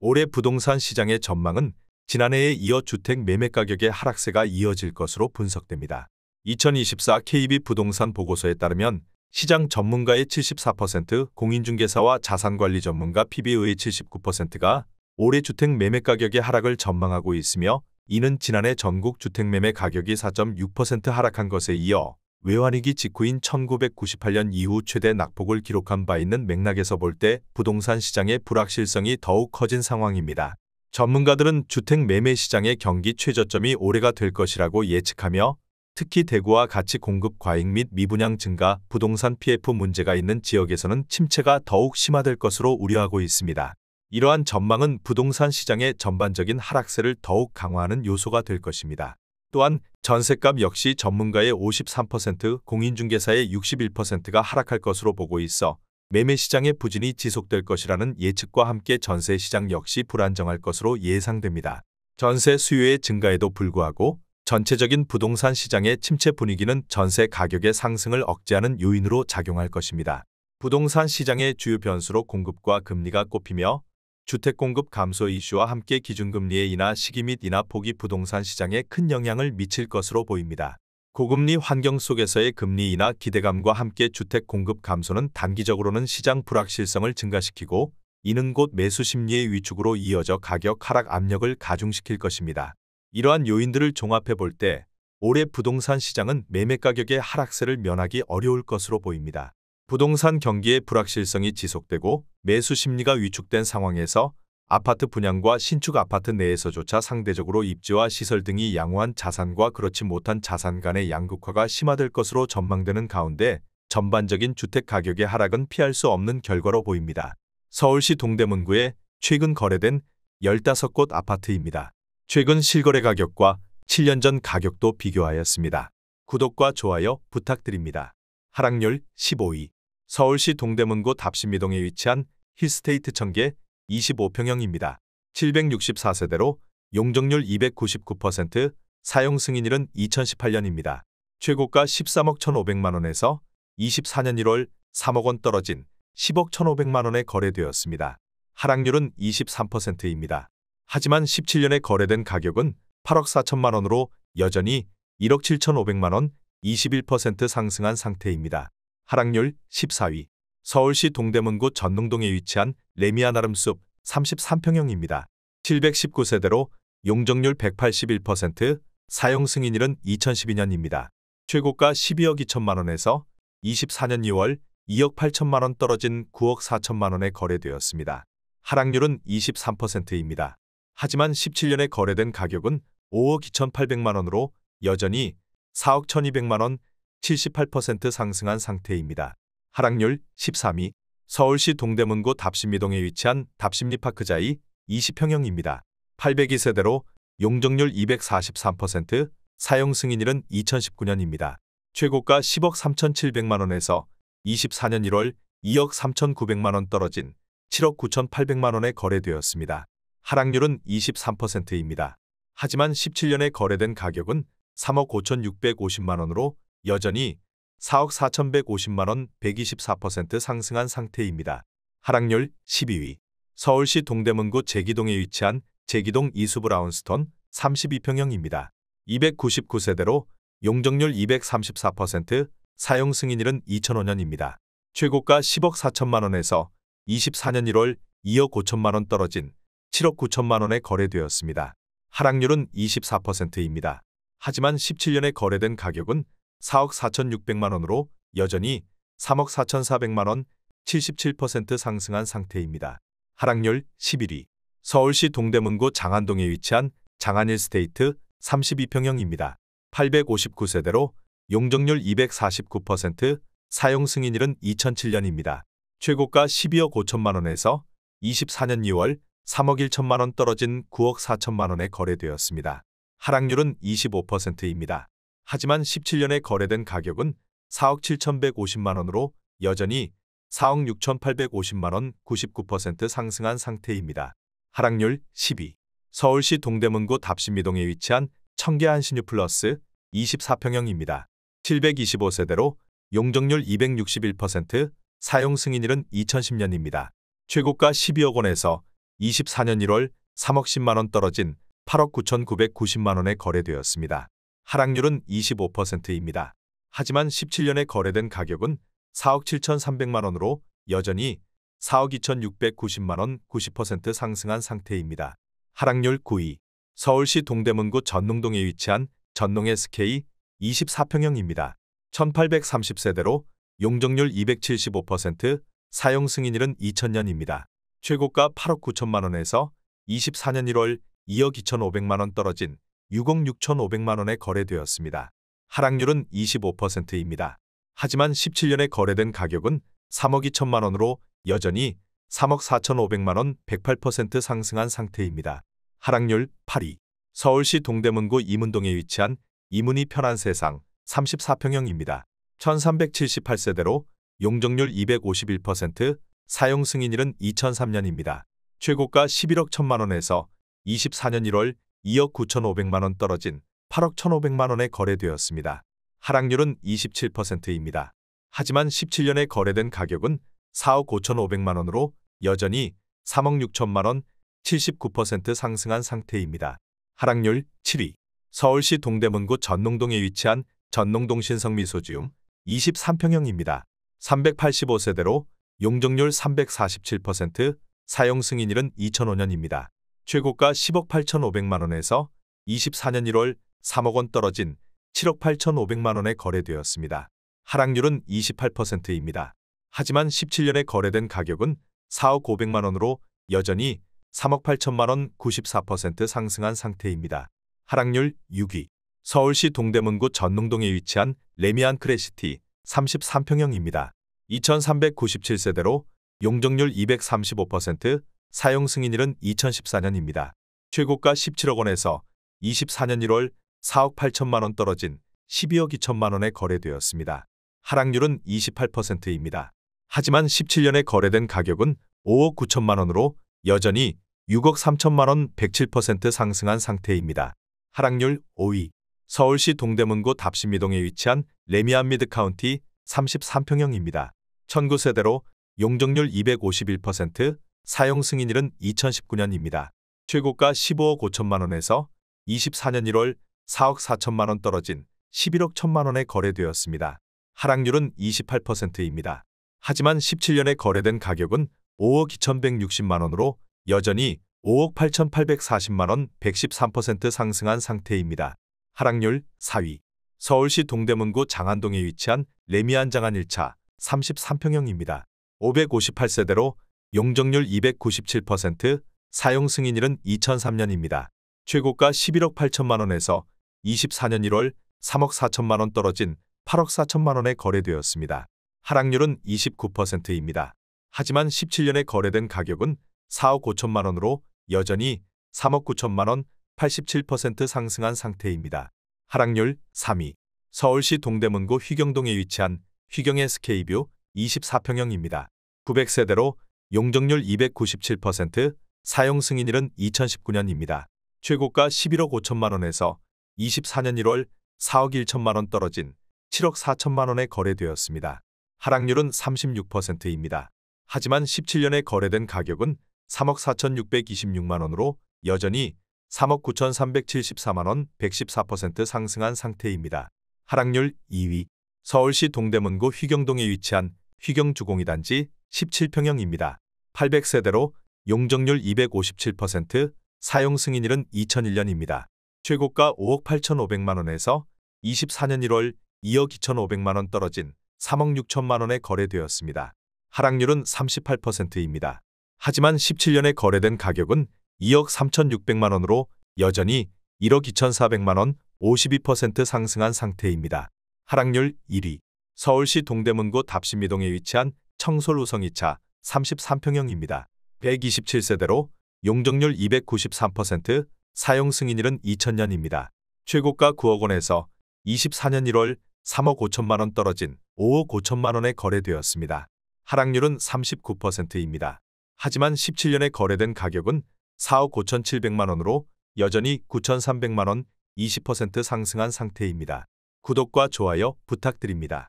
올해 부동산 시장의 전망은 지난해에 이어 주택 매매 가격의 하락세가 이어질 것으로 분석됩니다. 2024 KB 부동산 보고서에 따르면 시장 전문가의 74%, 공인중개사와 자산관리 전문가 PB의 79%가 올해 주택 매매 가격의 하락을 전망하고 있으며, 이는 지난해 전국 주택 매매 가격이 4.6% 하락한 것에 이어 외환위기 직후인 1998년 이후 최대 낙폭을 기록한 바 있는 맥락에서 볼 때 부동산 시장의 불확실성이 더욱 커진 상황입니다. 전문가들은 주택 매매 시장의 경기 최저점이 올해가 될 것이라고 예측하며, 특히 대구와 같이 공급 과잉 및 미분양 증가, 부동산 PF 문제가 있는 지역에서는 침체가 더욱 심화될 것으로 우려하고 있습니다. 이러한 전망은 부동산 시장의 전반적인 하락세를 더욱 강화하는 요소가 될 것입니다. 또한 전셋값 역시 전문가의 53%, 공인중개사의 61%가 하락할 것으로 보고 있어 매매 시장의 부진이 지속될 것이라는 예측과 함께 전세 시장 역시 불안정할 것으로 예상됩니다. 전세 수요의 증가에도 불구하고 전체적인 부동산 시장의 침체 분위기는 전세 가격의 상승을 억제하는 요인으로 작용할 것입니다. 부동산 시장의 주요 변수로 공급과 금리가 꼽히며, 주택 공급 감소 이슈와 함께 기준금리의 인하 시기 및 인하 폭이 부동산 시장에 큰 영향을 미칠 것으로 보입니다. 고금리 환경 속에서의 금리 인하 기대감과 함께 주택 공급 감소는 단기적으로는 시장 불확실성을 증가시키고, 이는 곧 매수 심리의 위축으로 이어져 가격 하락 압력을 가중시킬 것입니다. 이러한 요인들을 종합해 볼 때 올해 부동산 시장은 매매 가격의 하락세를 면하기 어려울 것으로 보입니다. 부동산 경기의 불확실성이 지속되고 매수 심리가 위축된 상황에서 아파트 분양과 신축 아파트 내에서조차 상대적으로 입지와 시설 등이 양호한 자산과 그렇지 못한 자산 간의 양극화가 심화될 것으로 전망되는 가운데 전반적인 주택 가격의 하락은 피할 수 없는 결과로 보입니다. 서울시 동대문구에 최근 거래된 15곳 아파트입니다. 최근 실거래 가격과 7년 전 가격도 비교하였습니다. 구독과 좋아요 부탁드립니다. 하락률 15위. 서울시 동대문구 답심이동에 위치한 힐스테이트 청계 25평형입니다. 764세대로 용적률 299%, 사용 승인일은 2018년입니다. 최고가 13억 1,500만원에서 24년 1월 3억 원 떨어진 10억 1,500만원에 거래되었습니다. 하락률은 23%입니다. 하지만 17년에 거래된 가격은 8억 4천만원으로 여전히 1억 7,500만원, 21% 상승한 상태입니다. 하락률 14위. 서울시 동대문구 전능동에 위치한 레미아 나름숲 33평형입니다. 719세대로 용적률 181%, 사용 승인일은 2012년입니다. 최고가 12억 2천만원에서 24년 2월 2억 8천만원 떨어진 9억 4천만원에 거래되었습니다. 하락률은 23%입니다. 하지만 17년에 거래된 가격은 5억 2,800만원으로 여전히 4억 1,200만원, 78% 상승한 상태입니다. 하락률 13위. 서울시 동대문구 답심리동에 위치한 답심리파크자이 20평형입니다. 802세대로 용적률 243%, 사용 승인일은 2019년입니다. 최고가 10억 3,700만원에서 24년 1월 2억 3,900만원 떨어진 7억 9,800만원에 거래되었습니다. 하락률은 23%입니다. 하지만 17년에 거래된 가격은 3억 5,650만원으로 여전히 4억 4,150만원, 124% 상승한 상태입니다. 하락률 12위. 서울시 동대문구 제기동에 위치한 제기동 이수브라운스톤 32평형입니다. 299세대로 용적률 234%, 사용 승인일은 2005년입니다. 최고가 10억 4천만원에서 24년 1월 2억 5천만원 떨어진 7억 9천만원에 거래되었습니다. 하락률은 24%입니다. 하지만 17년에 거래된 가격은 4억 4,600만원으로 여전히 3억 4,400만원, 77% 상승한 상태입니다. 하락률 11위. 서울시 동대문구 장안동에 위치한 장안힐스테이트 32평형입니다. 859세대로 용적률 249%, 사용 승인일은 2007년입니다. 최고가 12억 5천만원에서 24년 2월 3억 1천만원 떨어진 9억 4천만원에 거래되었습니다. 하락률은 25%입니다. 하지만 17년에 거래된 가격은 4억 7,150만원으로 여전히 4억 6,850만원, 99% 상승한 상태입니다. 하락률 10위. 서울시 동대문구 답심이동에 위치한 청계 한신유 플러스 24평형입니다. 725세대로 용적률 261%, 사용 승인일은 2010년입니다. 최고가 12억 원에서 24년 1월 3억 10만 원 떨어진 8억 9,990만 원에 거래되었습니다. 하락률은 25%입니다. 하지만 17년에 거래된 가격은 4억 7,300만 원으로 여전히 4억 2,690만 원 90% 상승한 상태입니다. 하락률 9위. 서울시 동대문구 전농동에 위치한 전농 SK 24평형입니다. 1830세대로 용적률 275%, 사용 승인일은 2000년입니다. 최고가 8억 9천만 원에서 24년 1월 2억 2,500만 원 떨어진 6억 6,500만 원에 거래되었습니다. 하락률은 25%입니다. 하지만 17년에 거래된 가격은 3억 2천만 원으로 여전히 3억 4,500만 원 108% 상승한 상태입니다. 하락률 8위. 서울시 동대문구 이문동에 위치한 이문이 편한 세상 34평형입니다. 1378세대로 용적률 251%, 사용 승인일은 2003년입니다. 최고가 11억 1천만 원에서 24년 1월 2억 9,500만 원 떨어진 8억 1,500만 원에 거래되었습니다. 하락률은 27%입니다. 하지만 17년에 거래된 가격은 4억 5,500만 원으로 여전히 3억 6천만 원 79% 상승한 상태입니다. 하락률 7위. 서울시 동대문구 전농동에 위치한 전농동 신성미소지움 23평형입니다. 385세대로 용적률 347%, 사용 승인일은 2005년입니다. 최고가 10억 8,500만 원에서 24년 1월 3억 원 떨어진 7억 8,500만 원에 거래되었습니다. 하락률은 28%입니다. 하지만 17년에 거래된 가격은 4억 500만 원으로 여전히 3억 8천만 원 94% 상승한 상태입니다. 하락률 6위. 서울시 동대문구 전농동에 위치한 레미안 크래시티 33평형입니다. 2397세대로 용적률 235%, 사용 승인일은 2014년입니다. 최고가 17억 원에서 24년 1월 4억 8천만 원 떨어진 12억 2천만 원에 거래되었습니다. 하락률은 28%입니다. 하지만 17년에 거래된 가격은 5억 9천만 원으로 여전히 6억 3천만 원 107% 상승한 상태입니다. 하락률 5위. 서울시 동대문구 답신미동에 위치한 레미안 미드카운티 33평형입니다. 1009세대로 용적률 251%, 사용 승인일은 2019년입니다. 최고가 15억 5천만 원에서 24년 1월 4억 4천만 원 떨어진 11억 1천만 원에 거래되었습니다. 하락률은 28%입니다. 하지만 17년에 거래된 가격은 5억 2,160만 원으로 여전히 5억 8,840만 원 113% 상승한 상태입니다. 하락률 4위. 서울시 동대문구 장안동에 위치한 레미안 장안 1차 33평형입니다. 558세대로 용적률 297%, 사용 승인일은 2003년입니다. 최고가 11억 8천만 원에서 24년 1월 3억 4천만 원 떨어진 8억 4천만 원에 거래되었습니다. 하락률은 29%입니다. 하지만 17년에 거래된 가격은 4억 5천만 원으로 여전히 3억 9천만 원 87% 상승한 상태입니다. 하락률 3위. 서울시 동대문구 휘경동에 위치한 휘경 SK뷰 24평형입니다. 900세대로 용적률 297%, 사용 승인일은 2019년입니다. 최고가 11억 5천만 원에서 24년 1월 4억 1천만 원 떨어진 7억 4천만 원에 거래되었습니다. 하락률은 36%입니다. 하지만 17년에 거래된 가격은 3억 4,626만 원으로 여전히 3억 9,374만 원 114% 상승한 상태입니다. 하락률 2위. 서울시 동대문구 휘경동에 위치한 휘경주공이단지 17평형입니다. 800세대로 용적률 257%, 사용 승인일은 2001년입니다. 최고가 5억 8,500만 원에서 24년 1월 2억 2,500만 원 떨어진 3억 6천만 원에 거래되었습니다. 하락률은 38%입니다. 하지만 17년에 거래된 가격은 2억 3,600만 원으로 여전히 1억 2,400만 원 52% 상승한 상태입니다. 하락률 1위. 서울시 동대문구 답신미동에 위치한 청솔 우성 2차 33평형입니다. 127세대로 용적률 293%, 사용 승인일은 2000년입니다. 최고가 9억 원에서 24년 1월 3억 5천만 원 떨어진 5억 5천만 원에 거래되었습니다. 하락률은 39%입니다. 하지만 17년에 거래된 가격은 4억 5,700만 원으로 여전히 9,300만 원 20% 상승한 상태입니다. 구독과 좋아요 부탁드립니다.